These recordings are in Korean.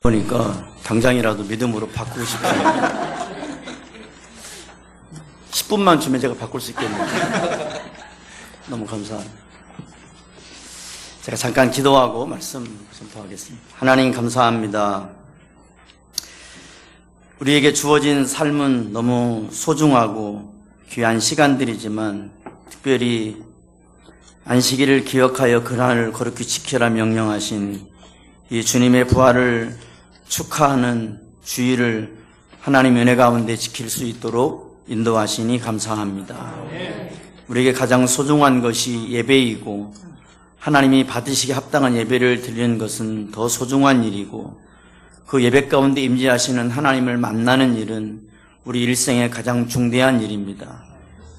보니까 당장이라도 믿음으로 바꾸고 싶어요. 10분만 주면 제가 바꿀 수 있겠는데 너무 감사합니다. 제가 잠깐 기도하고 말씀 좀 더 하겠습니다. 하나님 감사합니다. 우리에게 주어진 삶은 너무 소중하고 귀한 시간들이지만 특별히 안식일을 기억하여 그날을 거룩히 지켜라 명령하신 이 주님의 부활을 축하하는 주일을 하나님 은혜 가운데 지킬 수 있도록 인도하시니 감사합니다. 우리에게 가장 소중한 것이 예배이고 하나님이 받으시기 합당한 예배를 드리는 것은 더 소중한 일이고 그 예배 가운데 임재하시는 하나님을 만나는 일은 우리 일생의 가장 중대한 일입니다.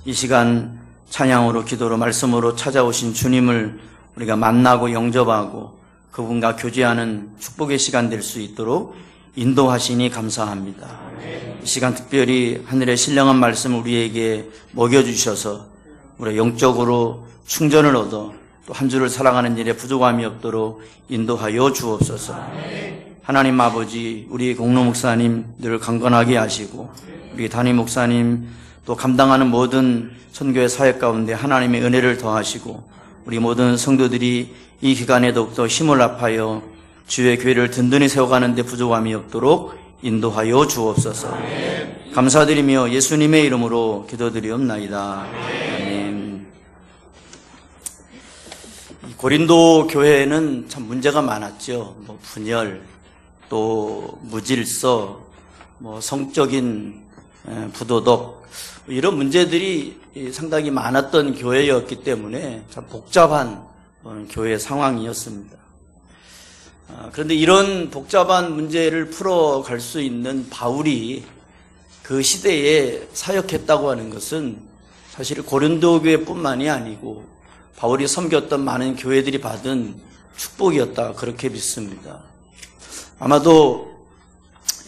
이 시간 찬양으로 기도로 말씀으로 찾아오신 주님을 우리가 만나고 영접하고 그분과 교제하는 축복의 시간 될 수 있도록 인도하시니 감사합니다. 이 시간 특별히 하늘의 신령한 말씀을 우리에게 먹여주셔서 우리 영적으로 충전을 얻어 또 한 주를 살아가는 일에 부족함이 없도록 인도하여 주옵소서. 하나님 아버지, 우리 공로 목사님 늘 강건하게 하시고 우리 담임 목사님 또 감당하는 모든 선교의 사역 가운데 하나님의 은혜를 더하시고 우리 모든 성도들이 이 기간에 더욱더 힘을 합하여 주의 교회를 든든히 세워가는 데 부족함이 없도록 인도하여 주옵소서. 감사드리며 예수님의 이름으로 기도드리옵나이다. 아멘. 고린도 교회에는 참 문제가 많았죠. 분열, 또 무질서, 성적인 부도덕 이런 문제들이 상당히 많았던 교회였기 때문에 참 복잡한 교회 상황이었습니다. 그런데 이런 복잡한 문제를 풀어갈 수 있는 바울이 그 시대에 사역했다고 하는 것은 사실 고린도 교회뿐만이 아니고 바울이 섬겼던 많은 교회들이 받은 축복이었다 그렇게 믿습니다. 아마도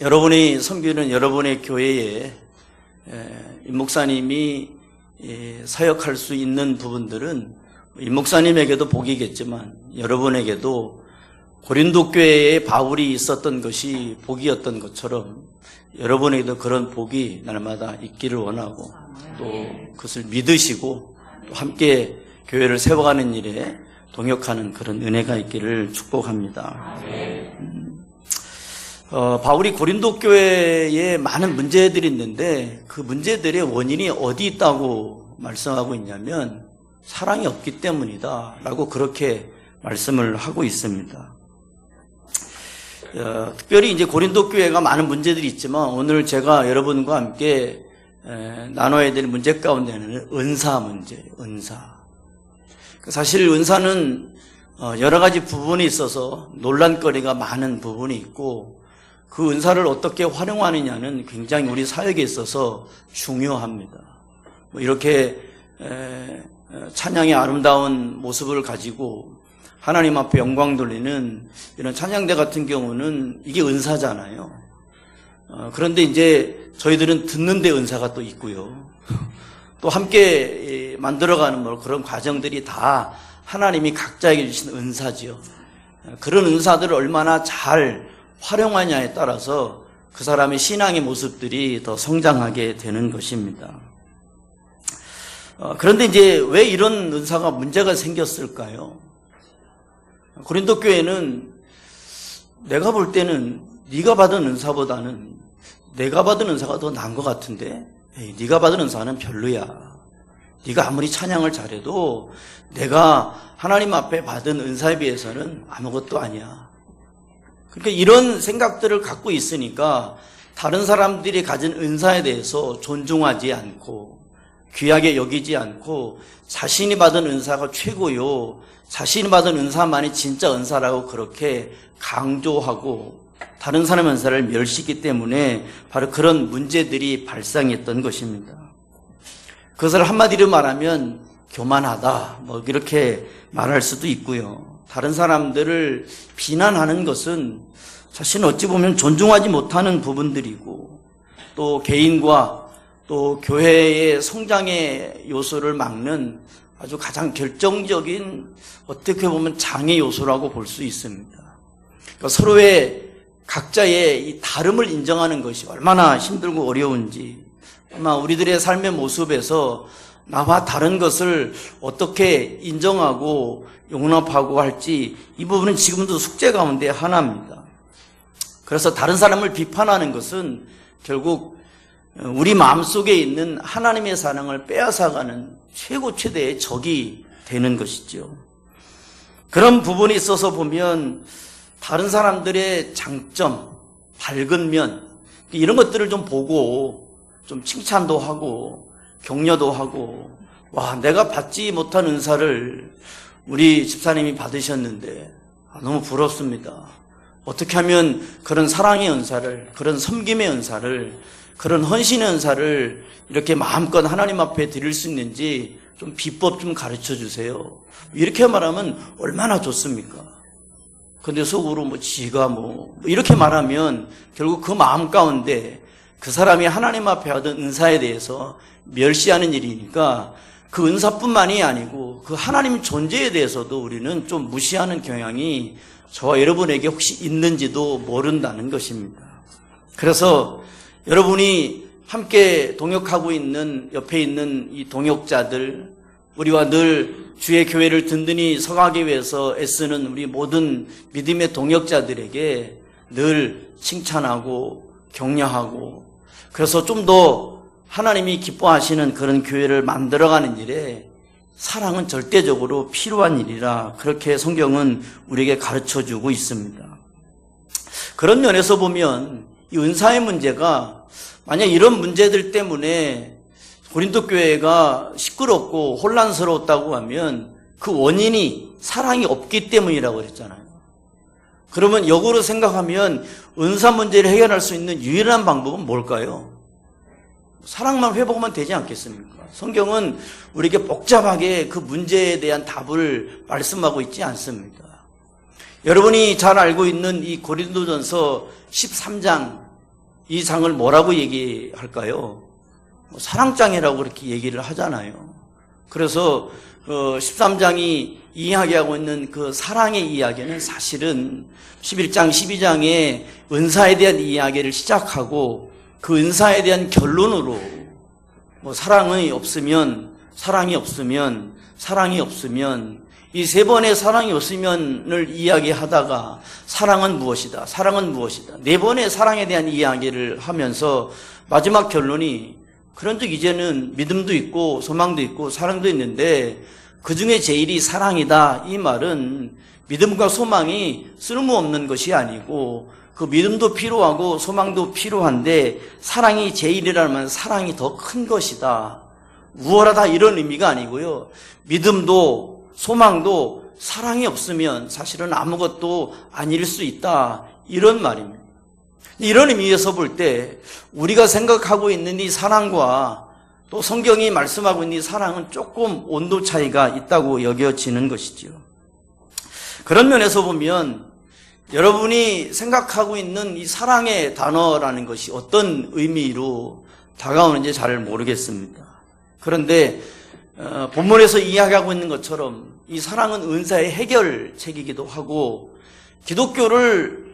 여러분이 섬기는 여러분의 교회에 임 목사님이 사역할 수 있는 부분들은 임 목사님에게도 복이겠지만 여러분에게도 고린도 교회에 바울이 있었던 것이 복이었던 것처럼 여러분에게도 그런 복이 날마다 있기를 원하고 또 그것을 믿으시고 또 함께 교회를 세워가는 일에 동역하는 그런 은혜가 있기를 축복합니다. 바울이 고린도 교회에 많은 문제들이 있는데 그 문제들의 원인이 어디 있다고 말씀하고 있냐면 사랑이 없기 때문이다 라고 그렇게 말씀을 하고 있습니다. 특별히 이제 고린도 교회가 많은 문제들이 있지만 오늘 제가 여러분과 함께 나눠야 될 문제 가운데는 은사 문제예요. 은사. 사실 은사는 여러 가지 부분이 있어서 논란거리가 많은 부분이 있고 그 은사를 어떻게 활용하느냐는 굉장히 우리 사역에 있어서 중요합니다. 이렇게 찬양의 아름다운 모습을 가지고 하나님 앞에 영광 돌리는 이런 찬양대 같은 경우는 이게 은사잖아요. 그런데 이제 저희들은 듣는 데 은사가 또 있고요. 또 함께 만들어가는 그런 과정들이 다 하나님이 각자에게 주신 은사지요. 그런 은사들을 얼마나 잘 활용하냐에 따라서 그 사람의 신앙의 모습들이 더 성장하게 되는 것입니다. 그런데 이제 왜 이런 은사가 문제가 생겼을까요? 고린도 교회는 내가 볼 때는 네가 받은 은사보다는 내가 받은 은사가 더 나은 것 같은데 네가 받은 은사는 별로야. 네가 아무리 찬양을 잘해도 내가 하나님 앞에 받은 은사에 비해서는 아무것도 아니야. 그러니까 이런 생각들을 갖고 있으니까 다른 사람들이 가진 은사에 대해서 존중하지 않고 귀하게 여기지 않고 자신이 받은 은사가 최고요. 자신이 받은 은사만이 진짜 은사라고 그렇게 강조하고 다른 사람의 은사를 멸시했기 때문에 바로 그런 문제들이 발생했던 것입니다. 그것을 한마디로 말하면 교만하다 이렇게 말할 수도 있고요. 다른 사람들을 비난하는 것은 사실 어찌 보면 존중하지 못하는 부분들이고 또 개인과 또 교회의 성장의 요소를 막는 아주 가장 결정적인 어떻게 보면 장애 요소라고 볼 수 있습니다. 그러니까 서로의 각자의 이 다름을 인정하는 것이 얼마나 힘들고 어려운지, 아마 우리들의 삶의 모습에서 나와 다른 것을 어떻게 인정하고 용납하고 할지, 이 부분은 지금도 숙제 가운데 하나입니다. 그래서 다른 사람을 비판하는 것은 결국 우리 마음속에 있는 하나님의 사랑을 빼앗아가는 최고의 적이 되는 것이죠. 그런 부분에 있어서 보면 다른 사람들의 장점, 밝은 면, 이런 것들을 좀 보고 좀 칭찬도 하고 격려도 하고, 와, 내가 받지 못한 은사를 우리 집사님이 받으셨는데 너무 부럽습니다. 어떻게 하면 그런 사랑의 은사를, 그런 섬김의 은사를, 그런 헌신의 은사를 이렇게 마음껏 하나님 앞에 드릴 수 있는지 좀 비법 좀 가르쳐 주세요. 이렇게 말하면 얼마나 좋습니까? 근데 속으로 지가 이렇게 말하면 결국 그 마음 가운데 그 사람이 하나님 앞에 받은 은사에 대해서 멸시하는 일이니까 그 은사뿐만이 아니고 그 하나님 존재에 대해서도 우리는 좀 무시하는 경향이 저와 여러분에게 혹시 있는지도 모른다는 것입니다. 그래서 여러분이 함께 동역하고 있는 옆에 있는 이 동역자들, 우리와 늘 주의 교회를 든든히 서가기 위해서 애쓰는 우리 모든 믿음의 동역자들에게 늘 칭찬하고 격려하고, 그래서 좀 더 하나님이 기뻐하시는 그런 교회를 만들어가는 일에 사랑은 절대적으로 필요한 일이라 그렇게 성경은 우리에게 가르쳐주고 있습니다. 그런 면에서 보면 이 은사의 문제가, 만약 이런 문제들 때문에 고린도 교회가 시끄럽고 혼란스러웠다고 하면 그 원인이 사랑이 없기 때문이라고 그랬잖아요. 그러면 역으로 생각하면 은사 문제를 해결할 수 있는 유일한 방법은 뭘까요? 사랑만 회복하면 되지 않겠습니까? 성경은 우리에게 복잡하게 그 문제에 대한 답을 말씀하고 있지 않습니다. 여러분이 잘 알고 있는 이 고린도전서 13장, 이 장을 뭐라고 얘기할까요? 사랑장이라고 그렇게 얘기를 하잖아요. 그래서 13장이 이야기하고 있는 그 사랑의 이야기는 사실은 11장, 12장에 은사에 대한 이야기를 시작하고 그 은사에 대한 결론으로 사랑이 없으면 이 세 번의 사랑이 없으면을 이야기하다가 사랑은 무엇이다, 네 번의 사랑에 대한 이야기를 하면서 마지막 결론이, 그런즉 이제는 믿음도 있고 소망도 있고 사랑도 있는데 그 중에 제일이 사랑이다. 이 말은 믿음과 소망이 쓸모없는 것이 아니고 그 믿음도 필요하고 소망도 필요한데 사랑이 제일이라면 사랑이 더 큰 것이다, 우월하다, 이런 의미가 아니고요. 믿음도 소망도 사랑이 없으면 사실은 아무것도 아닐 수 있다, 이런 말입니다. 이런 의미에서 볼 때 우리가 생각하고 있는 이 사랑과 또 성경이 말씀하고 있는 이 사랑은 조금 온도 차이가 있다고 여겨지는 것이죠. 그런 면에서 보면 여러분이 생각하고 있는 이 사랑의 단어라는 것이 어떤 의미로 다가오는지 잘 모르겠습니다. 그런데 본문에서 이야기하고 있는 것처럼 이 사랑은 은사의 해결책이기도 하고, 기독교를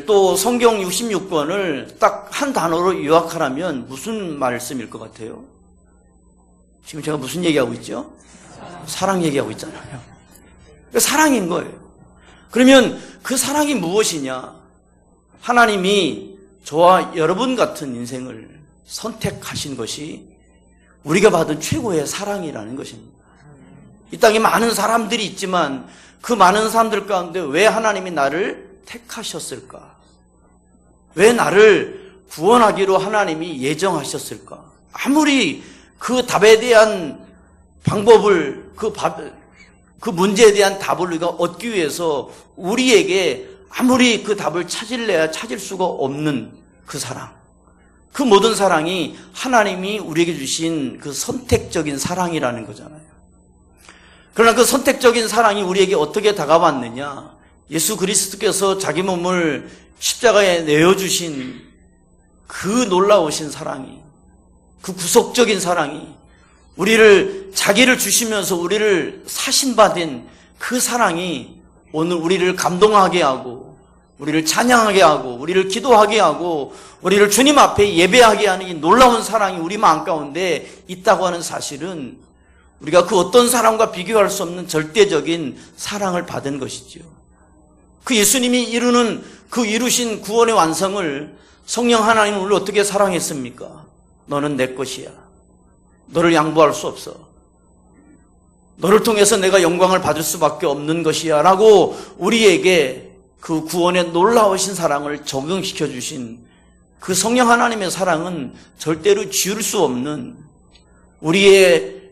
또 성경 66권을 딱 한 단어로 요약하라면 무슨 말씀일 것 같아요? 지금 제가 무슨 얘기하고 있죠? 사랑 얘기하고 있잖아요. 사랑인 거예요. 그러면 그 사랑이 무엇이냐? 하나님이 저와 여러분 같은 인생을 선택하신 것이 우리가 받은 최고의 사랑이라는 것입니다. 이 땅에 많은 사람들이 있지만 그 많은 사람들 가운데 왜 하나님이 나를 택하셨을까? 왜 나를 구원하기로 하나님이 예정하셨을까? 아무리 그 답에 대한 방법을, 그 문제에 대한 답을 우리가 얻기 위해서 우리에게 아무리 그 답을 찾을래야 찾을 수가 없는 그 사랑, 그 모든 사랑이 하나님이 우리에게 주신 그 선택적인 사랑이라는 거잖아요. 그러나 그 선택적인 사랑이 우리에게 어떻게 다가왔느냐? 예수 그리스도께서 자기 몸을 십자가에 내어주신 그 놀라우신 사랑이, 그 구속적인 사랑이, 우리를 자기를 주시면서 우리를 사신받은 그 사랑이 오늘 우리를 감동하게 하고 우리를 찬양하게 하고 우리를 기도하게 하고 우리를 주님 앞에 예배하게 하는 이 놀라운 사랑이 우리 마음 가운데 있다고 하는 사실은 우리가 그 어떤 사랑과 비교할 수 없는 절대적인 사랑을 받은 것이지요. 그 예수님이 이루신 구원의 완성을 성령 하나님은 우리를 어떻게 사랑했습니까? 너는 내 것이야. 너를 양보할 수 없어. 너를 통해서 내가 영광을 받을 수밖에 없는 것이야 라고 우리에게 그 구원의 놀라우신 사랑을 적용시켜 주신 그 성령 하나님의 사랑은 절대로 지울 수 없는, 우리의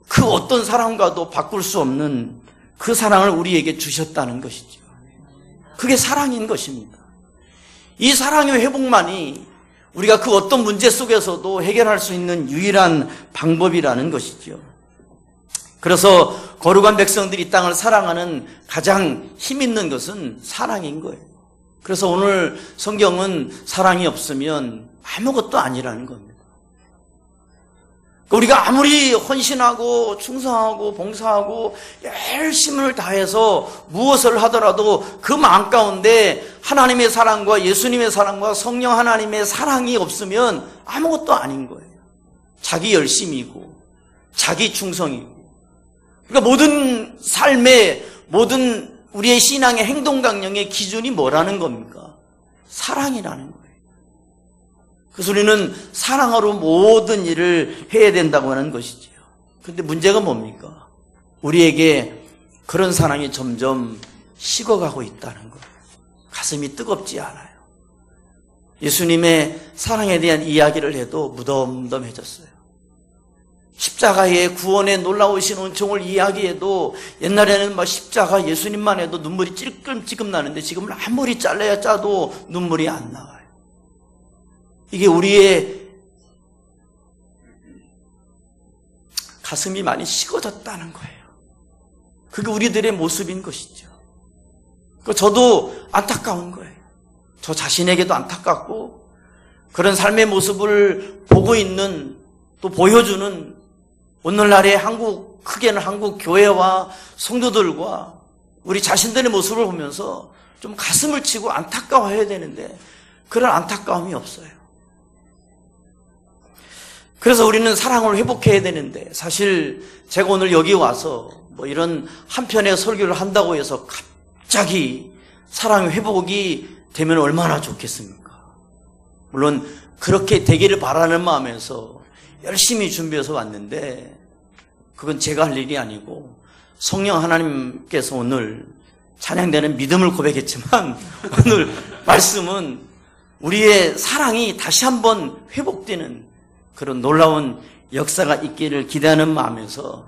그 어떤 사랑과도 바꿀 수 없는 그 사랑을 우리에게 주셨다는 것이죠. 그게 사랑인 것입니다. 이 사랑의 회복만이 우리가 그 어떤 문제 속에서도 해결할 수 있는 유일한 방법이라는 것이죠. 그래서 거룩한 백성들이 이 땅을 사랑하는 가장 힘 있는 것은 사랑인 거예요. 그래서 오늘 성경은 사랑이 없으면 아무것도 아니라는 겁니다. 우리가 아무리 헌신하고 충성하고 봉사하고 열심을 다해서 무엇을 하더라도 그 마음 가운데 하나님의 사랑과 예수님의 사랑과 성령 하나님의 사랑이 없으면 아무것도 아닌 거예요. 자기 열심이고 자기 충성이고. 그러니까 모든 삶의, 모든 우리의 신앙의 행동 강령의 기준이 뭐라는 겁니까? 사랑이라는 거예요. 그래서 우리는 사랑으로 모든 일을 해야 된다고 하는 것이지요. 그런데 문제가 뭡니까? 우리에게 그런 사랑이 점점 식어가고 있다는 거예요. 가슴이 뜨겁지 않아요. 예수님의 사랑에 대한 이야기를 해도 무덤덤해졌어요. 십자가의 구원의 놀라우신 은총을 이야기해도 옛날에는 막 십자가 예수님만 해도 눈물이 찔끔찔끔 나는데 지금은 아무리 잘라야 짜도 눈물이 안 나와요. 이게 우리의 가슴이 많이 식어졌다는 거예요. 그게 우리들의 모습인 것이죠. 저도 안타까운 거예요. 저 자신에게도 안타깝고 그런 삶의 모습을 보고 있는, 또 보여주는 오늘날의 크게는 한국 교회와 성도들과 우리 자신들의 모습을 보면서 좀 가슴을 치고 안타까워해야 되는데 그런 안타까움이 없어요. 그래서 우리는 사랑을 회복해야 되는데, 사실 제가 오늘 여기 와서 이런 한 편의 설교를 한다고 해서 갑자기 사랑 회복이 되면 얼마나 좋겠습니까? 물론 그렇게 되기를 바라는 마음에서 열심히 준비해서 왔는데 그건 제가 할 일이 아니고 성령 하나님께서 오늘 찬양되는 믿음을 고백했지만 오늘 말씀은 우리의 사랑이 다시 한번 회복되는 그런 놀라운 역사가 있기를 기대하는 마음에서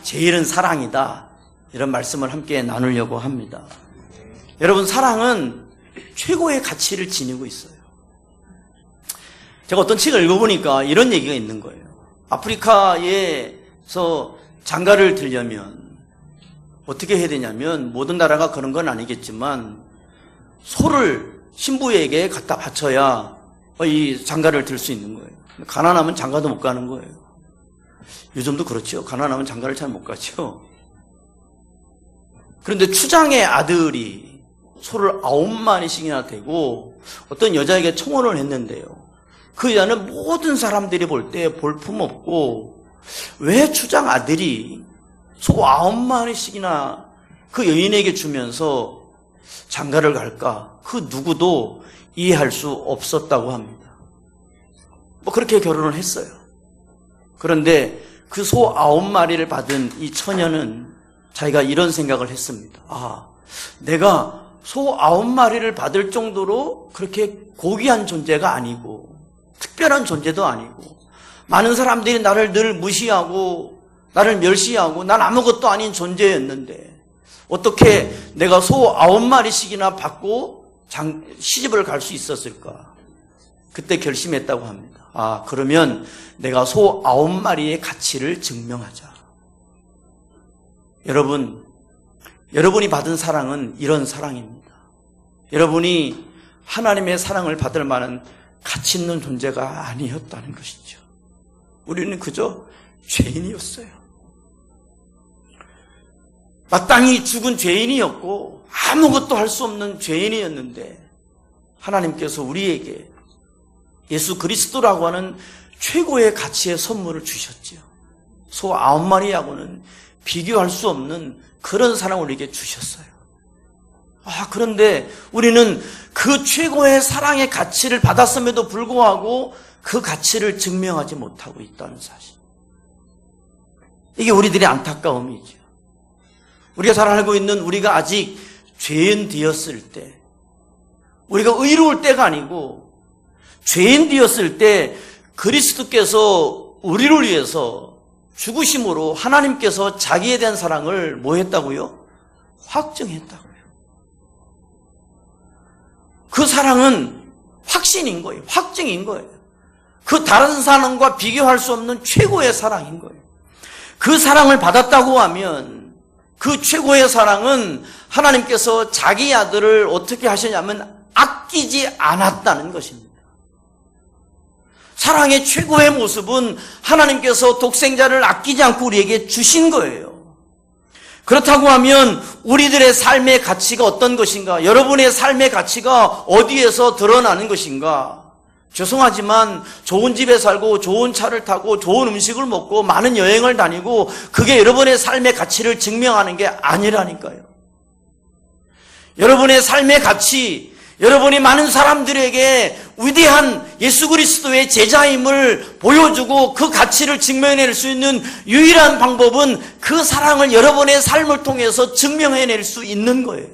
제일은 사랑이다, 이런 말씀을 함께 나누려고 합니다. 여러분, 사랑은 최고의 가치를 지니고 있어요. 제가 어떤 책을 읽어보니까 이런 얘기가 있는 거예요. 아프리카에서 장가를 들려면 어떻게 해야 되냐면, 모든 나라가 그런 건 아니겠지만 소를 신부에게 갖다 바쳐야 이 장가를 들 수 있는 거예요. 가난하면 장가도 못 가는 거예요. 요즘도 그렇죠. 가난하면 장가를 잘 못 가죠. 그런데 추장의 아들이 소를 9마리씩이나 되고 어떤 여자에게 청혼을 했는데요. 그 여자는 모든 사람들이 볼 때 볼품없고, 왜 추장 아들이 소 9마리씩이나 그 여인에게 주면서 장가를 갈까? 그 누구도 이해할 수 없었다고 합니다. 그렇게 결혼을 했어요. 그런데 그 소 9마리를 받은 이 처녀는 자기가 이런 생각을 했습니다. 내가 소 9마리를 받을 정도로 그렇게 고귀한 존재가 아니고 특별한 존재도 아니고, 많은 사람들이 나를 늘 무시하고 나를 멸시하고 난 아무것도 아닌 존재였는데 어떻게 내가 소 9마리씩이나 받고 시집을 갈 수 있었을까? 그때 결심했다고 합니다. 그러면 내가 소 9마리의 가치를 증명하자. 여러분이 받은 사랑은 이런 사랑입니다. 여러분이 하나님의 사랑을 받을 만한 가치 있는 존재가 아니었다는 것이죠. 우리는 그저 죄인이었어요. 마땅히 죽은 죄인이었고 아무것도 할 수 없는 죄인이었는데 하나님께서 우리에게 예수 그리스도라고 하는 최고의 가치의 선물을 주셨죠. 소 9마리하고는 비교할 수 없는 그런 사랑을 우리에게 주셨어요. 그런데 우리는 그 최고의 사랑의 가치를 받았음에도 불구하고 그 가치를 증명하지 못하고 있다는 사실. 이게 우리들의 안타까움이죠. 우리가 잘 알고 있는 우리가 아직 죄인 되었을 때, 우리가 의로울 때가 아니고 죄인 되었을 때 그리스도께서 우리를 위해서 죽으심으로 하나님께서 자기에 대한 사랑을 뭐 했다고요? 확증했다고요. 그 사랑은 확신인 거예요. 확증인 거예요. 그 다른 사랑과 비교할 수 없는 최고의 사랑인 거예요. 그 사랑을 받았다고 하면 그 최고의 사랑은 하나님께서 자기 아들을 어떻게 하셨냐면 아끼지 않았다는 것입니다. 사랑의 최고의 모습은 하나님께서 독생자를 아끼지 않고 우리에게 주신 거예요. 그렇다고 하면 우리들의 삶의 가치가 어떤 것인가? 여러분의 삶의 가치가 어디에서 드러나는 것인가? 죄송하지만 좋은 집에 살고 좋은 차를 타고 좋은 음식을 먹고 많은 여행을 다니고 그게 여러분의 삶의 가치를 증명하는 게 아니라니까요. 여러분의 삶의 가치, 여러분이 많은 사람들에게 위대한 예수 그리스도의 제자임을 보여주고 그 가치를 증명해낼 수 있는 유일한 방법은 그 사랑을 여러분의 삶을 통해서 증명해낼 수 있는 거예요.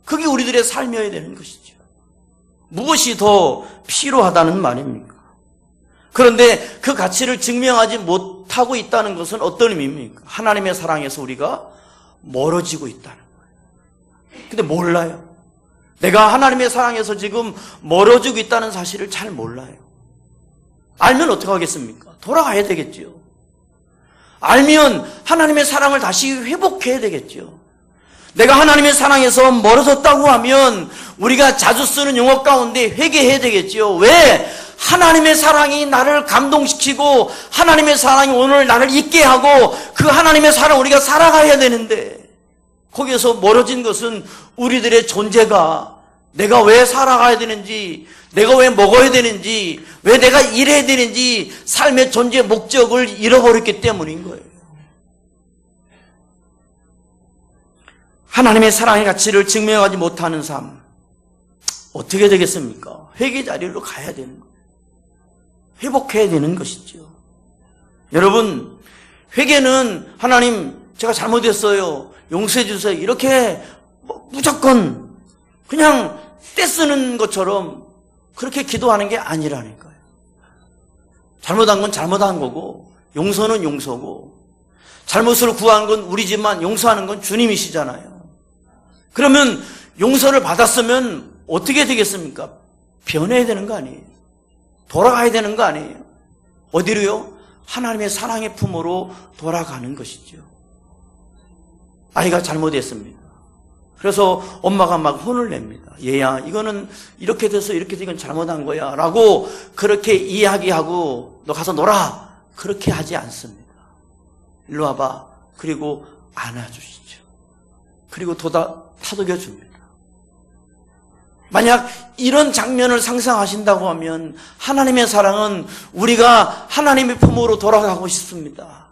그게 우리들의 삶이어야 되는 것이죠. 무엇이 더 필요하다는 말입니까? 그런데 그 가치를 증명하지 못하고 있다는 것은 어떤 의미입니까? 하나님의 사랑에서 우리가 멀어지고 있다는 거예요. 근데 몰라요. 내가 하나님의 사랑에서 지금 멀어지고 있다는 사실을 잘 몰라요. 알면 어떻게 하겠습니까? 돌아가야 되겠죠. 알면 하나님의 사랑을 다시 회복해야 되겠죠. 내가 하나님의 사랑에서 멀어졌다고 하면 우리가 자주 쓰는 용어 가운데 회개해야 되겠죠. 왜? 하나님의 사랑이 나를 감동시키고 하나님의 사랑이 오늘 나를 있게 하고 그 하나님의 사랑 우리가 살아가야 되는데 거기에서 멀어진 것은 우리들의 존재가 내가 왜 살아가야 되는지, 내가 왜 먹어야 되는지, 왜 내가 일해야 되는지 삶의 존재 목적을 잃어버렸기 때문인 거예요. 하나님의 사랑의 가치를 증명하지 못하는 삶 어떻게 되겠습니까? 회개 자리로 가야 되는 거예요. 회복해야 되는 것이죠. 여러분, 회개는 하나님 제가 잘못했어요, 용서해 주세요 이렇게 무조건 그냥 떼쓰는 것처럼 그렇게 기도하는 게 아니라니까요. 잘못한 건 잘못한 거고 용서는 용서고 잘못을 구한 건 우리지만 용서하는 건 주님이시잖아요. 그러면 용서를 받았으면 어떻게 되겠습니까? 변해야 되는 거 아니에요? 돌아가야 되는 거 아니에요? 어디로요? 하나님의 사랑의 품으로 돌아가는 것이죠. 아이가 잘못했습니다. 그래서 엄마가 막 혼을 냅니다. 얘야, 이거는 이렇게 돼서 이렇게 이건 잘못한 거야 라고 그렇게 이야기하고 너 가서 놀아 그렇게 하지 않습니다. 일로 와봐. 그리고 안아주시죠. 그리고 타독여 줍니다. 만약 이런 장면을 상상하신다고 하면 하나님의 사랑은 우리가 하나님의 품으로 돌아가고 싶습니다.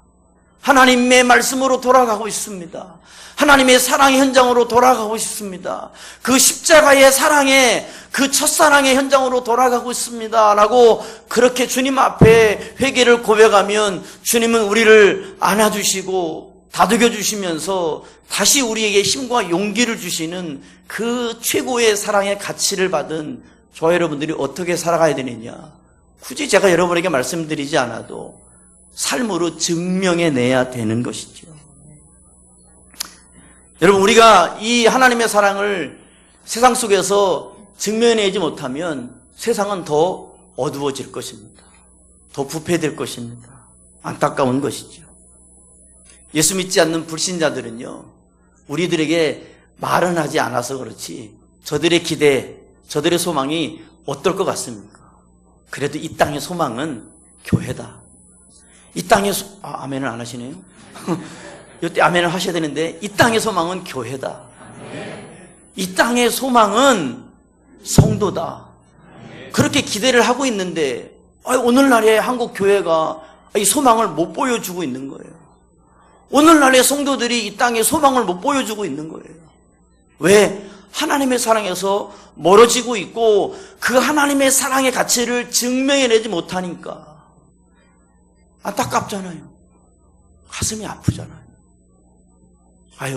하나님의 말씀으로 돌아가고 있습니다. 하나님의 사랑의 현장으로 돌아가고 싶습니다. 그 십자가의 사랑의 그 첫사랑의 현장으로 돌아가고 있습니다 라고 그렇게 주님 앞에 회개를 고백하면 주님은 우리를 안아주시고 다독여 주시면서 다시 우리에게 힘과 용기를 주시는 그 최고의 사랑의 가치를 받은 저와 여러분들이 어떻게 살아가야 되느냐, 굳이 제가 여러분에게 말씀드리지 않아도 삶으로 증명해내야 되는 것이죠. 여러분, 우리가 이 하나님의 사랑을 세상 속에서 증명해내지 못하면 세상은 더 어두워질 것입니다. 더 부패될 것입니다. 안타까운 것이죠. 예수 믿지 않는 불신자들은요, 우리들에게 말은 하지 않아서 그렇지 저들의 기대, 저들의 소망이 어떨 것 같습니까? 그래도 이 땅의 소망은 교회다. 이 땅의 아멘을 안 하시네요. 이때 아멘을 하셔야 되는데, 이 땅의 소망은 교회다. 이 땅의 소망은 성도다. 그렇게 기대를 하고 있는데, 오늘날의 한국 교회가 이 소망을 못 보여주고 있는 거예요. 오늘날의 성도들이 이 땅에 소망을 못 보여주고 있는 거예요. 왜? 하나님의 사랑에서 멀어지고 있고 그 하나님의 사랑의 가치를 증명해내지 못하니까 안타깝잖아요. 가슴이 아프잖아요.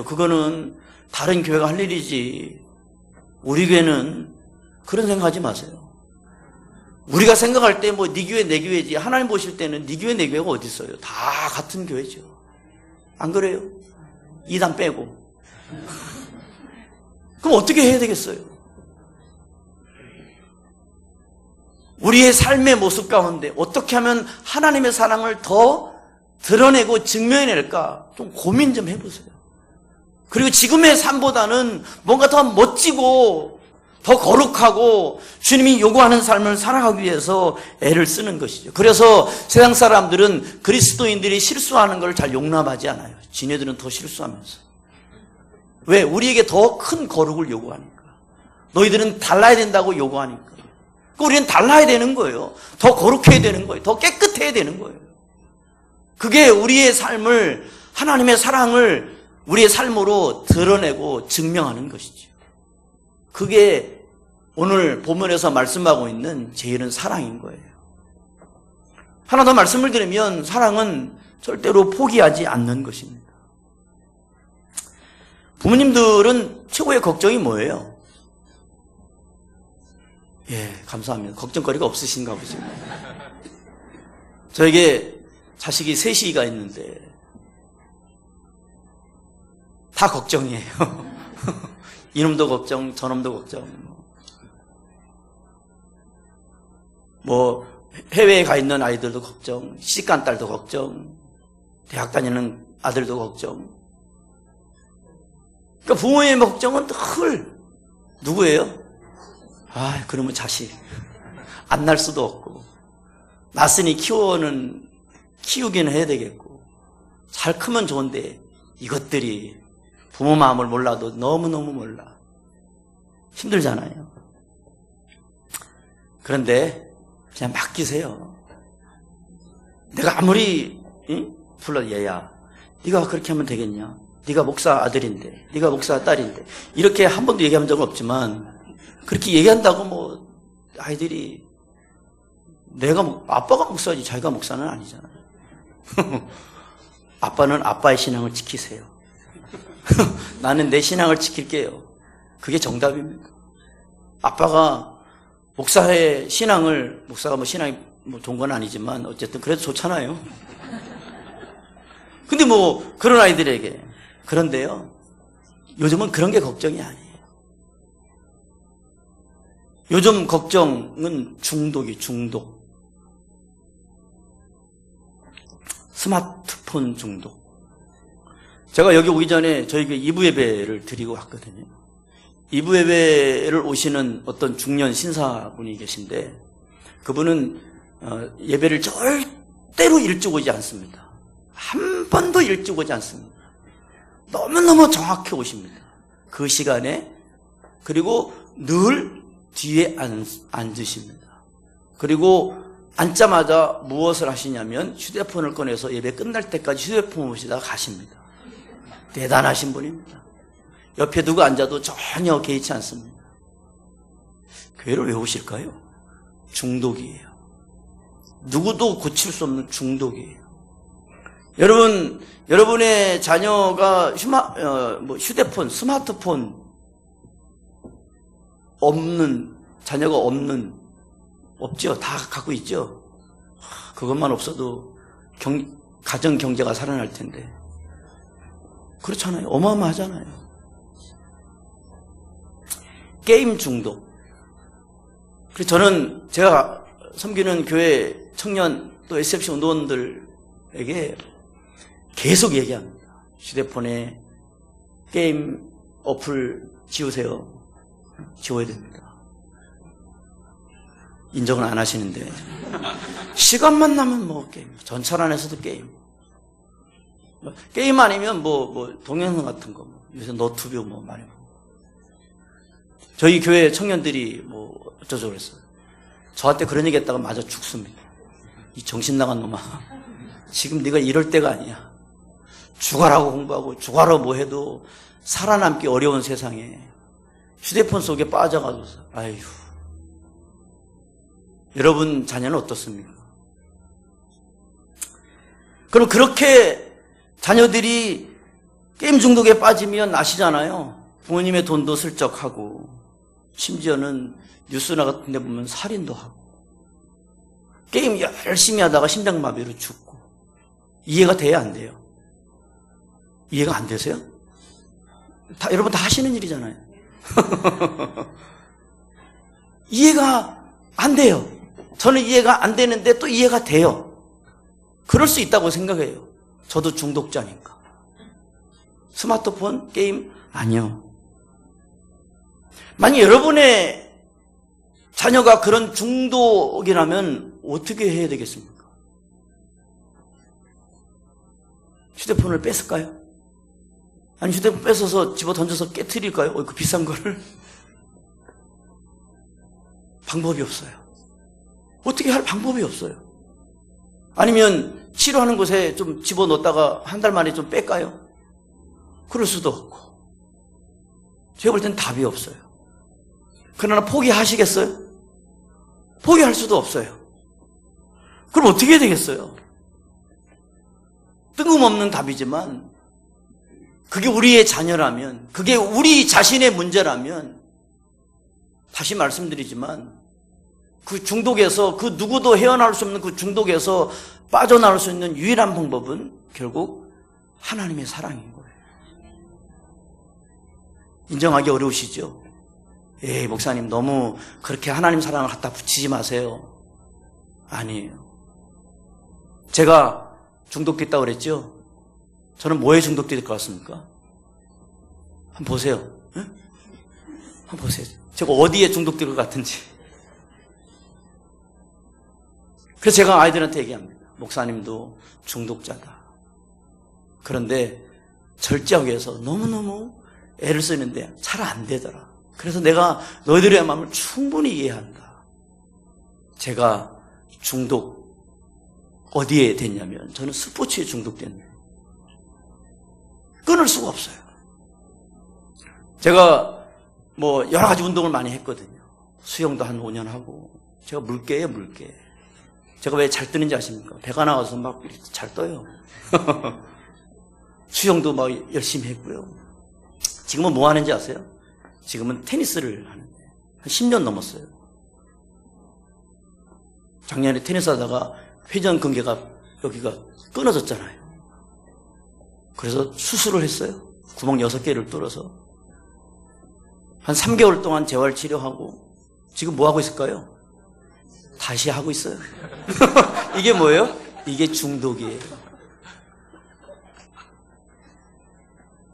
그거는 다른 교회가 할 일이지, 우리 교회는 그런 생각하지 마세요. 우리가 생각할 때 뭐 네 교회 내 교회지, 하나님 보실 때는 네 교회 내 교회가 어디 있어요? 다 같은 교회죠. 안 그래요? 이단 빼고. 그럼 어떻게 해야 되겠어요? 우리의 삶의 모습 가운데 어떻게 하면 하나님의 사랑을 더 드러내고 증명해낼까 좀 고민 좀 해보세요. 그리고 지금의 삶보다는 뭔가 더 멋지고 더 거룩하고 주님이 요구하는 삶을 살아가기 위해서 애를 쓰는 것이죠. 그래서 세상 사람들은 그리스도인들이 실수하는 걸 잘 용납하지 않아요. 지네들은 더 실수하면서. 왜? 우리에게 더 큰 거룩을 요구하니까. 너희들은 달라야 된다고 요구하니까. 우리는 달라야 되는 거예요. 더 거룩해야 되는 거예요. 더 깨끗해야 되는 거예요. 그게 우리의 삶을, 하나님의 사랑을 우리의 삶으로 드러내고 증명하는 것이죠. 그게 오늘 본문에서 말씀하고 있는 제일은 사랑인 거예요. 하나 더 말씀을 드리면 사랑은 절대로 포기하지 않는 것입니다. 부모님들은 최고의 걱정이 뭐예요? 감사합니다. 걱정거리가 없으신가 보죠. 저에게 자식이 셋이가 있는데 다 걱정이에요. 이놈도 걱정, 저놈도 걱정. 뭐 해외에 가 있는 아이들도 걱정, 시집간 딸도 걱정, 대학 다니는 아들도 걱정. 그러니까 부모의 걱정은 늘 누구예요? 그러면 자식 안 날 수도 없고, 낳았으니 키우기는 해야 되겠고, 잘 크면 좋은데 이것들이 부모 마음을 몰라도 너무너무 몰라. 힘들잖아요. 그런데 그냥 맡기세요. 내가 아무리 불러, 얘야 네가 그렇게 하면 되겠냐, 네가 목사 아들인데, 네가 목사 딸인데, 이렇게 한 번도 얘기한 적은 없지만 그렇게 얘기한다고 뭐 아이들이, 아빠가 목사지 자기가 목사는 아니잖아요. 아빠는 아빠의 신앙을 지키세요. 나는 내 신앙을 지킬게요. 그게 정답입니다. 아빠가 목사의 신앙을, 목사가 뭐 신앙이 뭐 좋은 건 아니지만 어쨌든 그래도 좋잖아요. 근데 뭐 그런 아이들에게, 그런데요, 요즘은 그런 게 걱정이 아니에요. 요즘 걱정은 중독. 스마트폰 중독. 제가 여기 오기 전에 저희 교회 2부 예배를 드리고 왔거든요. 2부 예배를 오시는 어떤 중년 신사분이 계신데, 그분은 예배를 절대로 일찍 오지 않습니다. 한 번도 일찍 오지 않습니다. 너무너무 정확히 오십니다. 그 시간에. 그리고 늘 뒤에 앉으십니다. 그리고 앉자마자 무엇을 하시냐면 휴대폰을 꺼내서 예배 끝날 때까지 휴대폰 보시다가 가십니다. 대단하신 분입니다. 옆에 누가 앉아도 전혀 개의치 않습니다. 교회를 왜 오실까요? 중독이에요. 누구도 고칠 수 없는 중독이에요. 여러분의 자녀가 휴대폰, 스마트폰 자녀가 없죠? 다 갖고 있죠? 그것만 없어도 가정 경제가 살아날 텐데. 그렇잖아요. 어마어마하잖아요. 게임 중독. 그래서 저는 제가 섬기는 교회 청년 또 SFC 운동원들에게 계속 얘기합니다. 휴대폰에 게임 어플 지우세요. 지워야 됩니다. 인정을 안 하시는데, 시간만 나면 뭐 게임, 전철 안에서도 게임, 게임 아니면 동영상 같은 거, 요새 너튜브 많이 보고. 저희 교회 청년들이 어쩌죠 그랬어요. 저한테 그런 얘기 했다가 맞아 죽습니다. 이 정신 나간 놈아. 지금 네가 이럴 때가 아니야. 죽어라고 공부하고 죽어라고 뭐 해도 살아남기 어려운 세상에 휴대폰 속에 빠져가지고, 아휴. 여러분 자녀는 어떻습니까? 그럼 그렇게 자녀들이 게임 중독에 빠지면 아시잖아요. 부모님의 돈도 슬쩍하고, 심지어는 뉴스나 같은 데 보면 살인도 하고, 게임 열심히 하다가 심장마비로 죽고. 이해가 돼야 안 돼요? 이해가 안 되세요? 여러분 다 하시는 일이잖아요. 이해가 안 돼요. 저는 이해가 안 되는데 또 이해가 돼요. 그럴 수 있다고 생각해요. 저도 중독자니까. 스마트폰, 게임, 아니요. 만약 여러분의 자녀가 그런 중독이라면 어떻게 해야 되겠습니까? 휴대폰을 뺏을까요? 아니 휴대폰 뺏어서 집어 던져서 깨트릴까요? 그 비싼 거를? 방법이 없어요. 어떻게 할 방법이 없어요. 아니면 치료하는 곳에 좀 집어넣었다가 한 달 만에 좀 뺄까요? 그럴 수도 없고. 제가 볼 땐 답이 없어요. 그러나 포기하시겠어요? 포기할 수도 없어요. 그럼 어떻게 해야 되겠어요? 뜬금없는 답이지만 그게 우리의 자녀라면, 그게 우리 자신의 문제라면, 다시 말씀드리지만 그 중독에서, 그 누구도 헤어나올 수 없는 그 중독에서 빠져나올 수 있는 유일한 방법은 결국 하나님의 사랑인 거예요. 인정하기 어려우시죠? 에이, 목사님 너무 그렇게 하나님 사랑을 갖다 붙이지 마세요. 아니에요. 제가 중독됐다고 그랬죠? 저는 뭐에 중독될 것 같습니까? 한번 보세요. 응? 한번 보세요. 제가 어디에 중독될 것 같은지. 그래서 제가 아이들한테 얘기합니다. 목사님도 중독자다. 그런데 절제하기 위해서 너무너무 애를 쓰는데 잘 안 되더라. 그래서 내가 너희들의 마음을 충분히 이해한다. 제가 중독 어디에 됐냐면 저는 스포츠에 중독됐네요. 끊을 수가 없어요. 제가 여러 가지 운동을 많이 했거든요. 수영도 한 5년 하고. 제가 물개예요, 물개. 제가 왜 잘 뜨는지 아십니까? 배가 나와서 막 이렇게 잘 떠요. 수영도 막 열심히 했고요. 지금은 뭐 하는지 아세요? 지금은 테니스를 하는데 한 10년 넘었어요. 작년에 테니스 하다가 회전근개가 여기가 끊어졌잖아요. 그래서 수술을 했어요. 구멍 6개를 뚫어서. 한 3개월 동안 재활치료하고 지금 뭐 하고 있을까요? 다시 하고 있어요. 이게 뭐예요? 이게 중독이에요.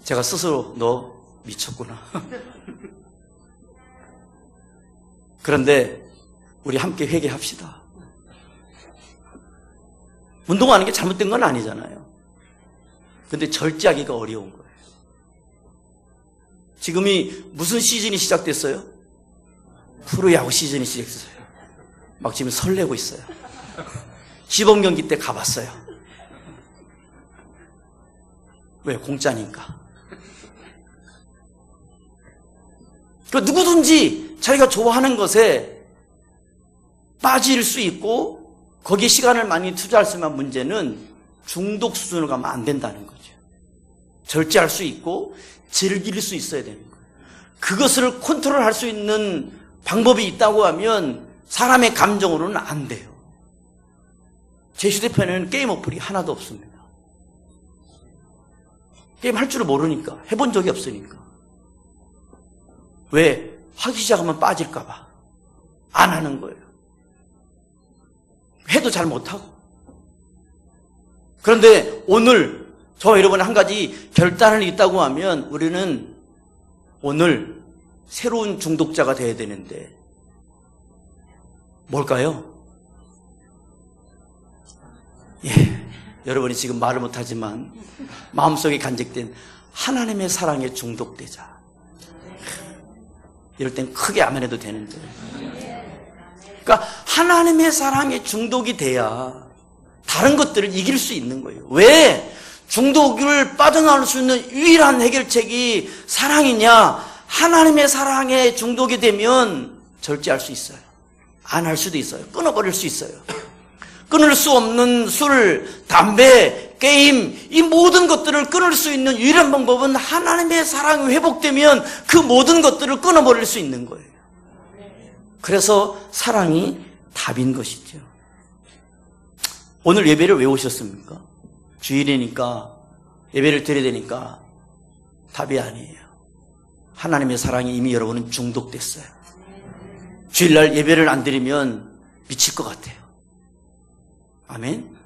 제가 스스로 너 미쳤구나. 그런데 우리 함께 회개합시다. 운동하는 게 잘못된 건 아니잖아요. 근데 절제하기가 어려운 거예요. 지금이 무슨 시즌이 시작됐어요? 프로야구 시즌이 시작됐어요. 막 지금 설레고 있어요. 시범 경기 때 가봤어요. 왜? 공짜니까. 그러니까 누구든지 자기가 좋아하는 것에 빠질 수 있고 거기에 시간을 많이 투자할 수 있는 문제는 중독 수준으로 가면 안 된다는 거죠. 절제할 수 있고 즐길 수 있어야 되는 거예요. 그것을 컨트롤할 수 있는 방법이 있다고 하면 사람의 감정으로는 안 돼요. 제 휴대폰에는 게임 어플이 하나도 없습니다. 게임 할 줄을 모르니까, 해본 적이 없으니까. 왜? 하기 시작하면 빠질까 봐. 안 하는 거예요. 해도 잘 못하고. 그런데 오늘 저와 여러분이 한 가지 결단을 있다고 하면 우리는 오늘 새로운 중독자가 되어야 되는데 뭘까요? 예, 여러분이 지금 말을 못하지만 마음속에 간직된 하나님의 사랑에 중독되자. 이럴 땐 크게 아멘 해도 되는데. 그러니까 하나님의 사랑에 중독이 돼야 다른 것들을 이길 수 있는 거예요. 왜 중독을 빠져나올 수 있는 유일한 해결책이 사랑이냐? 하나님의 사랑에 중독이 되면 절제할 수 있어요. 안 할 수도 있어요. 끊어버릴 수 있어요. 끊을 수 없는 술, 담배, 게임, 이 모든 것들을 끊을 수 있는 유일한 방법은 하나님의 사랑이 회복되면 그 모든 것들을 끊어버릴 수 있는 거예요. 그래서 사랑이 답인 것이죠. 오늘 예배를 왜 오셨습니까? 주일이니까 예배를 드려야 되니까 답이 아니에요. 하나님의 사랑이 이미 여러분은 중독됐어요. 주일날 예배를 안 드리면 미칠 것 같아요. 아멘?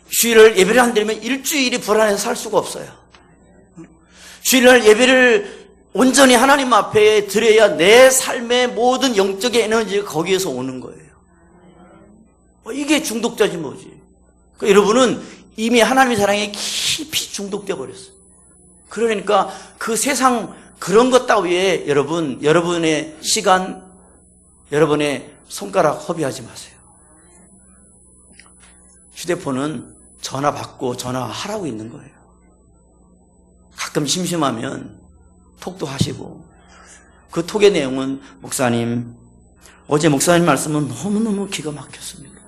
주일날 예배를 안 드리면 일주일이 불안해서 살 수가 없어요. 주일날 예배를 온전히 하나님 앞에 드려야 내 삶의 모든 영적인 에너지가 거기에서 오는 거예요. 이게 중독자지 뭐지. 그러니까 여러분은 이미 하나님의 사랑에 깊이 중독되어 버렸어요. 그러니까 그 세상 그런 것 따위에 여러분의 시간, 여러분의 손가락 허비하지 마세요. 휴대폰은 전화 받고 전화하라고 있는 거예요. 가끔 심심하면 톡도 하시고, 그 톡의 내용은 목사님, 어제 목사님 말씀은 너무너무 기가 막혔습니다.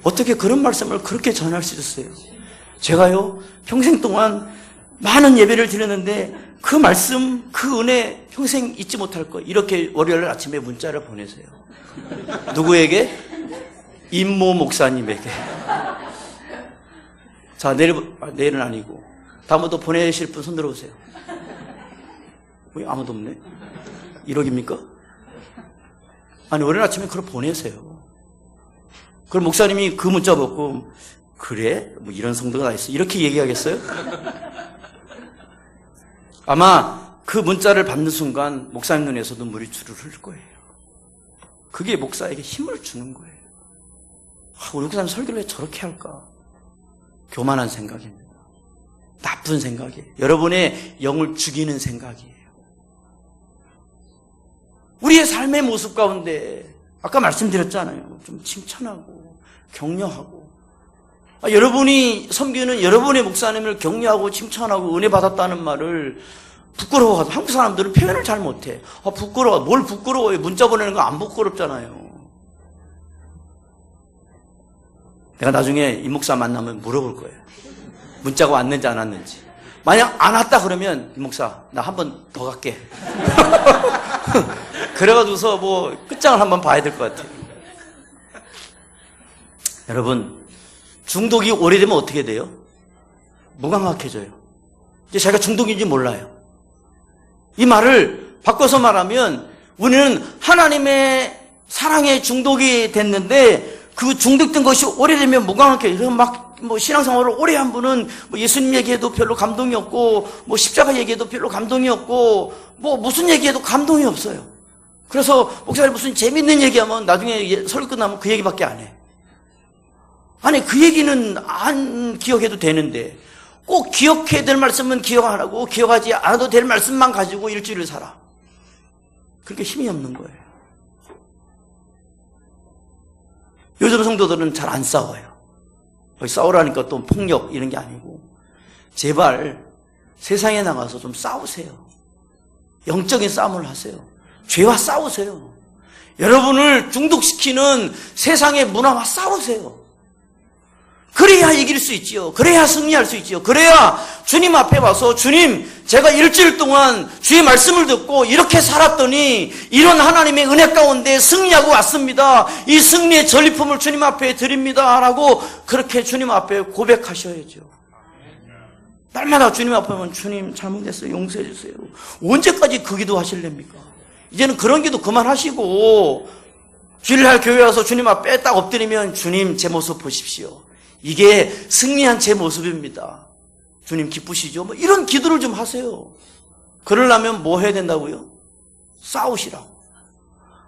어떻게 그런 말씀을 그렇게 전할 수 있었어요? 제가요 평생 동안 많은 예배를 드렸는데 그 말씀, 그 은혜 평생 잊지 못할 거예요. 이렇게 월요일 아침에 문자를 보내세요. 누구에게? 임모 목사님에게. 자, 내일은 아니고 다음부터 보내실 분 손 들어보세요. 왜 아무도 없네? 1억입니까? 아니, 월요일 아침에 그걸 보내세요. 그럼 목사님이 그 문자 받고, 그래? 뭐 이런 성도가 다 있어. 이렇게 얘기하겠어요? 아마 그 문자를 받는 순간 목사님 눈에서도 물이 주르르 흘릴 거예요. 그게 목사에게 힘을 주는 거예요. 우리 목사님 설교를 왜 저렇게 할까? 교만한 생각입니다. 나쁜 생각이에요. 여러분의 영을 죽이는 생각이에요. 우리의 삶의 모습 가운데 아까 말씀드렸잖아요. 좀 칭찬하고 격려하고, 여러분이 섬기는 여러분의 목사님을 격려하고 칭찬하고 은혜 받았다는 말을 부끄러워하고, 한국 사람들은 표현을 잘 못해. 부끄러워. 뭘 부끄러워요? 문자 보내는 거 안 부끄럽잖아요. 내가 나중에 이 목사 만나면 물어볼 거예요. 문자가 왔는지 안 왔는지. 만약 안 왔다 그러면 이 목사 나 한 번 더 갈게. 그래가지고서 뭐 끝장을 한번 봐야 될 것 같아요. 여러분, 중독이 오래되면 어떻게 돼요? 무감각해져요. 이제 자기가 중독인지 몰라요. 이 말을 바꿔서 말하면 우리는 하나님의 사랑에 중독이 됐는데 그 중독된 것이 오래되면 무감각해져요. 막 신앙생활을 오래 한 분은 예수님 얘기해도 별로 감동이 없고, 십자가 얘기해도 별로 감동이 없고, 무슨 얘기해도 감동이 없어요. 그래서 목사님 무슨 재밌는 얘기하면 나중에 설교 끝나면 그 얘기밖에 안 해. 아니, 그 얘기는 안 기억해도 되는데 꼭 기억해야 될 말씀은 기억 안 하고 기억하지 않아도 될 말씀만 가지고 일주일을 살아. 그렇게 힘이 없는 거예요. 요즘 성도들은 잘 안 싸워요. 싸우라니까 또 폭력 이런 게 아니고, 제발 세상에 나가서 좀 싸우세요. 영적인 싸움을 하세요. 죄와 싸우세요. 여러분을 중독시키는 세상의 문화와 싸우세요. 그래야 이길 수 있지요. 그래야 승리할 수 있지요. 그래야 주님 앞에 와서, 주님, 제가 일주일 동안 주의 말씀을 듣고 이렇게 살았더니 이런 하나님의 은혜 가운데 승리하고 왔습니다. 이 승리의 전리품을 주님 앞에 드립니다. 라고 그렇게 주님 앞에 고백하셔야죠. 날마다 주님 앞에 오면, 주님 잘못했어요. 용서해 주세요. 언제까지 그 기도 하실랍니까? 이제는 그런 기도 그만하시고 주일날 교회 와서 주님 앞에 딱 엎드리면, 주님 제 모습 보십시오. 이게 승리한 제 모습입니다. 주님 기쁘시죠? 이런 기도를 좀 하세요. 그러려면 뭐 해야 된다고요? 싸우시라고.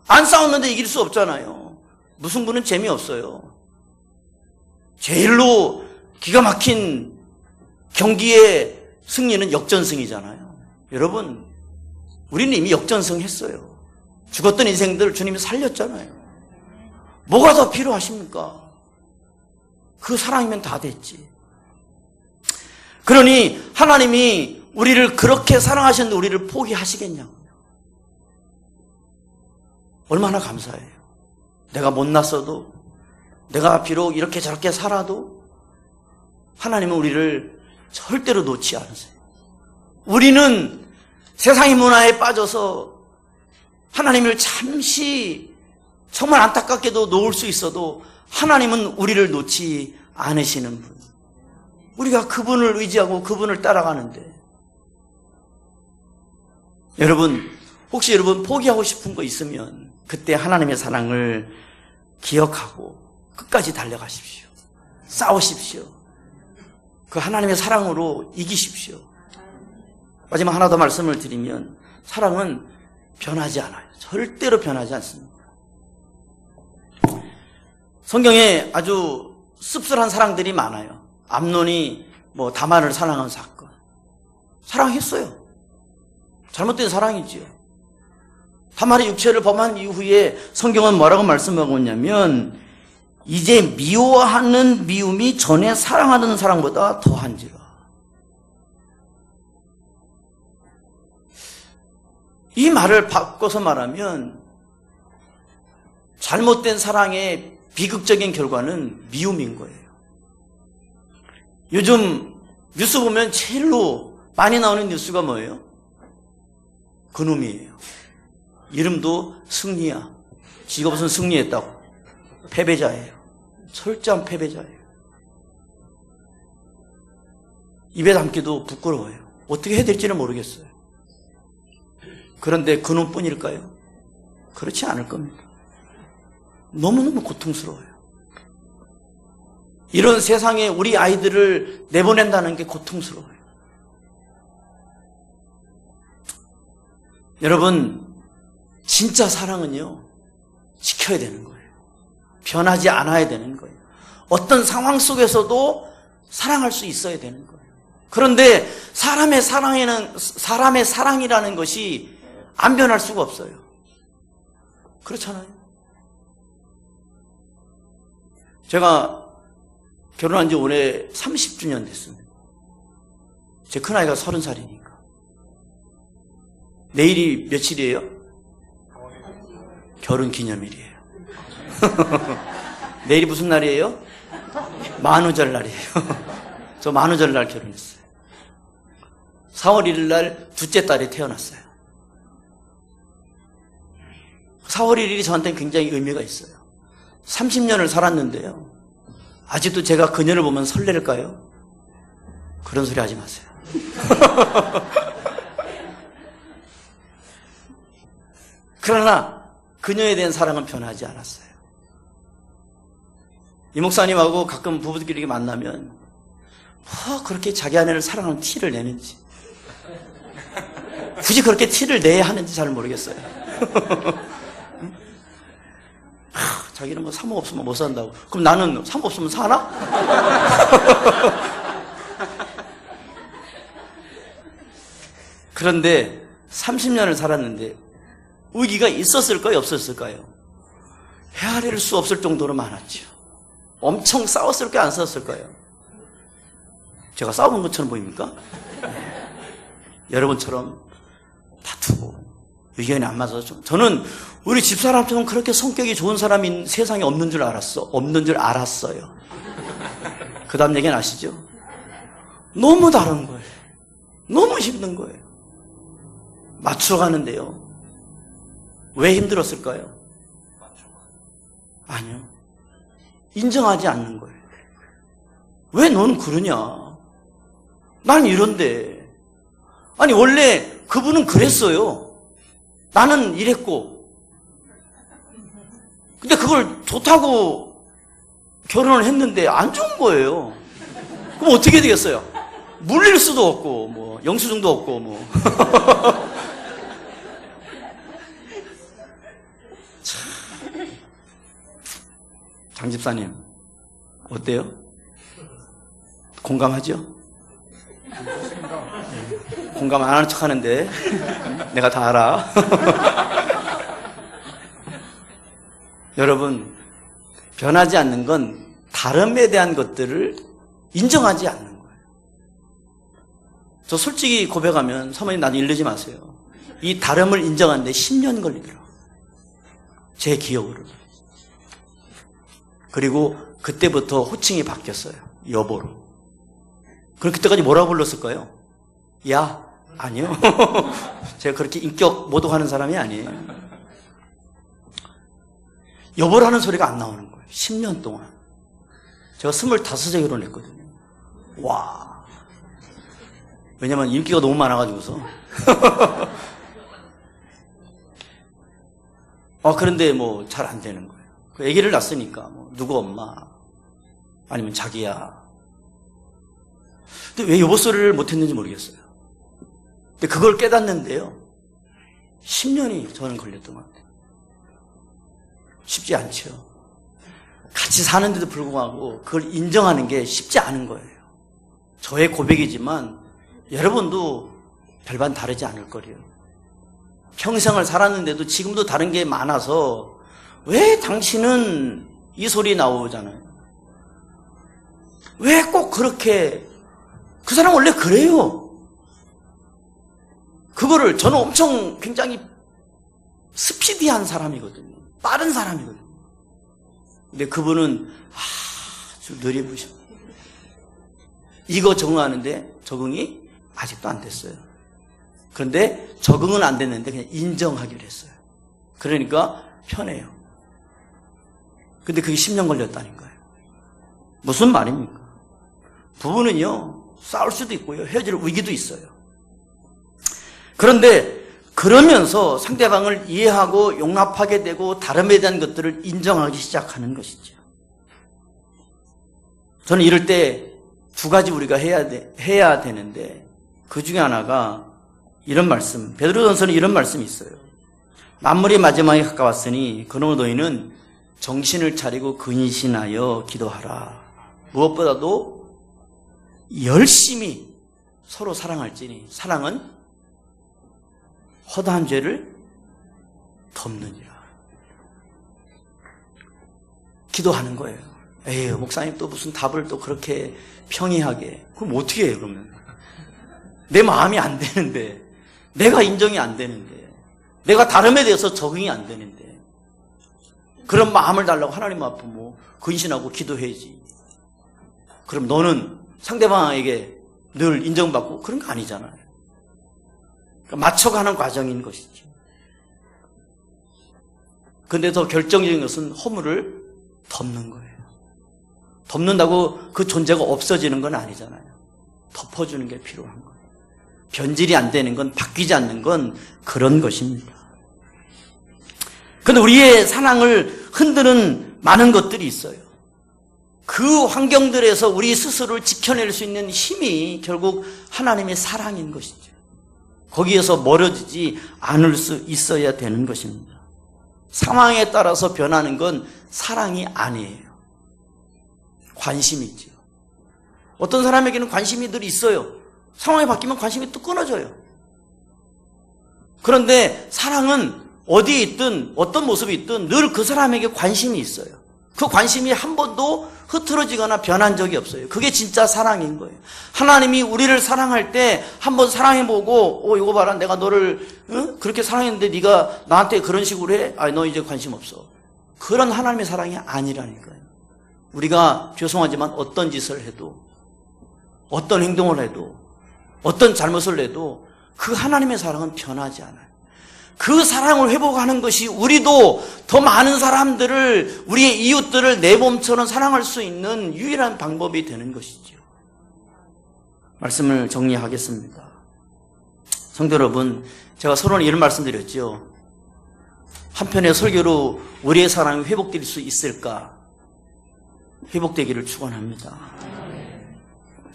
안 싸웠는데 이길 수 없잖아요. 무승부는 재미없어요. 제일로 기가 막힌 경기의 승리는 역전승이잖아요. 여러분, 우리는 이미 역전승 했어요. 죽었던 인생들 주님이 살렸잖아요. 뭐가 더 필요하십니까? 그 사랑이면 다 됐지. 그러니 하나님이 우리를 그렇게 사랑하셨는데 우리를 포기하시겠냐고요. 얼마나 감사해요. 내가 못났어도, 내가 비록 이렇게 저렇게 살아도 하나님은 우리를 절대로 놓지 않으세요. 우리는 세상의 문화에 빠져서 하나님을 잠시 정말 안타깝게도 놓을 수 있어도 하나님은 우리를 놓지 않으시는 분. 우리가 그분을 의지하고 그분을 따라가는데, 여러분, 혹시 여러분 포기하고 싶은 거 있으면 그때 하나님의 사랑을 기억하고 끝까지 달려가십시오. 싸우십시오. 그 하나님의 사랑으로 이기십시오. 마지막 하나 더 말씀을 드리면, 사랑은 변하지 않아요. 절대로 변하지 않습니다. 성경에 아주 씁쓸한 사랑들이 많아요. 암논이 다말을 사랑한 사건. 사랑했어요. 잘못된 사랑이지요. 다말이 육체를 범한 이후에 성경은 뭐라고 말씀하고 있냐면, 이제 미워하는 미움이 전에 사랑하던 사랑보다 더한지라. 이 말을 바꿔서 말하면 잘못된 사랑의 비극적인 결과는 미움인 거예요. 요즘 뉴스 보면 제일로 많이 나오는 뉴스가 뭐예요? 그놈이에요. 이름도 승리야. 지가 무슨 승리했다고. 패배자예요. 철저한 패배자예요. 입에 담기도 부끄러워요. 어떻게 해야 될지는 모르겠어요. 그런데 그놈뿐일까요? 그렇지 않을 겁니다. 너무너무 고통스러워요. 이런 세상에 우리 아이들을 내보낸다는 게 고통스러워요. 여러분, 진짜 사랑은요, 지켜야 되는 거예요. 변하지 않아야 되는 거예요. 어떤 상황 속에서도 사랑할 수 있어야 되는 거예요. 그런데 사람의 사랑이라는 것이 안 변할 수가 없어요. 그렇잖아요. 제가 결혼한 지 올해 30주년 됐습니다. 제 큰아이가 30살이니까. 내일이 며칠이에요? 결혼 기념일이에요. 내일이 무슨 날이에요? 만우절 날이에요. 저 만우절 날 결혼했어요. 4월 1일 날 둘째 딸이 태어났어요. 4월 1일이 저한테는 굉장히 의미가 있어요. 30년을 살았는데요, 아직도 제가 그녀를 보면 설렐까요? 그런 소리 하지 마세요. 그러나 그녀에 대한 사랑은 변하지 않았어요. 이 목사님하고 가끔 부부들끼리 만나면 그렇게 자기 아내를 사랑하는 티를 내는지, 굳이 그렇게 티를 내야 하는지 잘 모르겠어요. 자기는 사모 없으면 못 산다고. 그럼 나는 사모 없으면 사나? 그런데 30년을 살았는데 의기가 있었을까요? 없었을까요? 헤아릴 수 없을 정도로 많았죠. 엄청 싸웠을까요? 안 싸웠을까요? 제가 싸운 것처럼 보입니까? 네. 여러분처럼 다투고 의견이 안 맞아서, 저는 우리 집사람처럼 그렇게 성격이 좋은 사람이 세상에 없는 줄 알았어요. 그 다음 얘기는 아시죠? 너무 다른 거예요. 너무 힘든 거예요. 맞춰가는데요, 왜 힘들었을까요? 아니요, 인정하지 않는 거예요. 왜 너는 그러냐? 난 이런데. 아니, 원래 그분은 그랬어요. 나는 이랬고. 근데 그걸 좋다고 결혼을 했는데 안 좋은 거예요. 그럼 어떻게 되겠어요? 물릴 수도 없고, 영수증도 없고, 장 집사님, 어때요? 공감하죠? 공감 안 하는 척 하는데 내가 다 알아. 여러분, 변하지 않는 건 다름에 대한 것들을 인정하지 않는 거예요. 저 솔직히 고백하면 사모님 나도 이러지 마세요. 이 다름을 인정하는데 10년 걸리더라고요. 제 기억으로. 그리고 그때부터 호칭이 바뀌었어요. 여보로. 그럼 그때까지 뭐라고 불렀을까요? 야, 아니요. 제가 그렇게 인격 모독하는 사람이 아니에요. 여보라는 소리가 안 나오는 거예요. 10년 동안. 제가 25세 결혼했거든요. 와. 왜냐면 인기가 너무 많아가지고서. 그런데 뭐 잘 안 되는 거예요. 그 아기를 낳았으니까 뭐 누구 엄마 아니면 자기야. 근데 왜 여보 소리를 못했는지 모르겠어요. 근데 그걸 깨닫는데요. 10년이 저는 걸렸던 것 같아요. 쉽지 않죠. 같이 사는데도 불구하고 그걸 인정하는 게 쉽지 않은 거예요. 저의 고백이지만 여러분도 별반 다르지 않을 거예요. 평생을 살았는데도 지금도 다른 게 많아서 왜 당신은 이 소리 나오잖아요. 왜 꼭 그렇게 그 사람 원래 그래요. 그거를 저는 엄청 굉장히 스피디한 사람이거든요. 빠른 사람이거든요. 근데 그분은 아주 느리부셔. 이거 적응하는데 적응이 아직도 안 됐어요. 그런데 적응은 안 됐는데 그냥 인정하기로 했어요. 그러니까 편해요. 근데 그게 10년 걸렸다니까요. 무슨 말입니까? 부부는요, 싸울 수도 있고요, 헤어질 위기도 있어요. 그런데 그러면서 상대방을 이해하고 용납하게 되고 다름에 대한 것들을 인정하기 시작하는 것이죠. 저는 이럴 때 두 가지 우리가 해야 되는데 그 중에 하나가 이런 말씀, 베드로전서는 이런 말씀이 있어요. 만물이 마지막에 가까웠으니 그러므로 너희는 정신을 차리고 근신하여 기도하라. 무엇보다도 열심히 서로 사랑할지니 사랑은 허다한 죄를 덮느니라. 기도하는 거예요. 에이, 목사님 또 무슨 답을 또 그렇게 평이하게. 그럼 어떻게 해요, 그러면? 내 마음이 안 되는데, 내가 인정이 안 되는데, 내가 다름에 대해서 적응이 안 되는데, 그런 마음을 달라고 하나님 앞에 뭐 근신하고 기도해야지. 그럼 너는 상대방에게 늘 인정받고 그런 거 아니잖아요. 그러니까 맞춰가는 과정인 것이죠. 근데 더 결정적인 것은 허물을 덮는 거예요. 덮는다고 그 존재가 없어지는 건 아니잖아요. 덮어주는 게 필요한 거예요. 변질이 안 되는 건, 바뀌지 않는 건 그런 것입니다. 그런데 우리의 사랑을 흔드는 많은 것들이 있어요. 그 환경들에서 우리 스스로를 지켜낼 수 있는 힘이 결국 하나님의 사랑인 것이죠. 거기에서 멀어지지 않을 수 있어야 되는 것입니다. 상황에 따라서 변하는 건 사랑이 아니에요. 관심이죠. 어떤 사람에게는 관심이 늘 있어요. 상황이 바뀌면 관심이 또 끊어져요. 그런데 사랑은 어디에 있든 어떤 모습이 있든 늘 그 사람에게 관심이 있어요. 그 관심이 한 번도 흐트러지거나 변한 적이 없어요. 그게 진짜 사랑인 거예요. 하나님이 우리를 사랑할 때 한번 사랑해보고 이거 봐라, 내가 너를 그렇게 사랑했는데 네가 나한테 그런 식으로 해? 너 이제 관심 없어. 그런 하나님의 사랑이 아니라니까요. 우리가 죄송하지만 어떤 짓을 해도, 어떤 행동을 해도, 어떤 잘못을 해도 그 하나님의 사랑은 변하지 않아요. 그 사랑을 회복하는 것이 우리도 더 많은 사람들을, 우리의 이웃들을 내 몸처럼 사랑할 수 있는 유일한 방법이 되는 것이죠. 말씀을 정리하겠습니다. 성도 여러분, 제가 서론에 이런 말씀드렸죠. 한편의 설교로 우리의 사랑이 회복될 수 있을까? 회복되기를 축원합니다.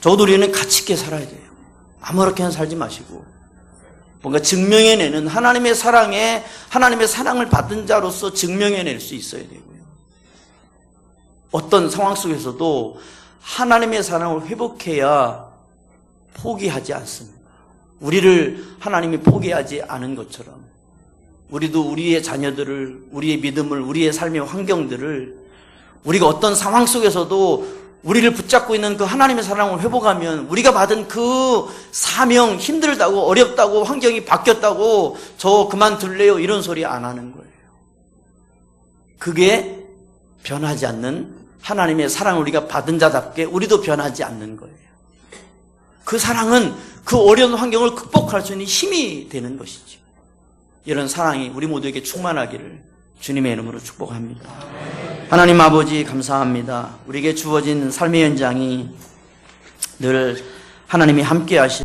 적어도 우리는 가치 있게 살아야 돼요. 아무렇게나 살지 마시고 뭔가 증명해내는 하나님의 사랑을 받은 자로서 증명해낼 수 있어야 되고요. 어떤 상황 속에서도 하나님의 사랑을 회복해야 포기하지 않습니다. 우리를 하나님이 포기하지 않은 것처럼 우리도 우리의 자녀들을, 우리의 믿음을, 우리의 삶의 환경들을 우리가 어떤 상황 속에서도 우리를 붙잡고 있는 그 하나님의 사랑을 회복하면 우리가 받은 그 사명, 힘들다고 어렵다고 환경이 바뀌었다고 저 그만둘래요 이런 소리 안 하는 거예요. 그게 변하지 않는 하나님의 사랑을 우리가 받은 자답게 우리도 변하지 않는 거예요. 그 사랑은 그 어려운 환경을 극복할 수 있는 힘이 되는 것이죠. 이런 사랑이 우리 모두에게 충만하기를 주님의 이름으로 축복합니다. 하나님 아버지 감사합니다. 우리에게 주어진 삶의 현장이 늘 하나님이 함께 하시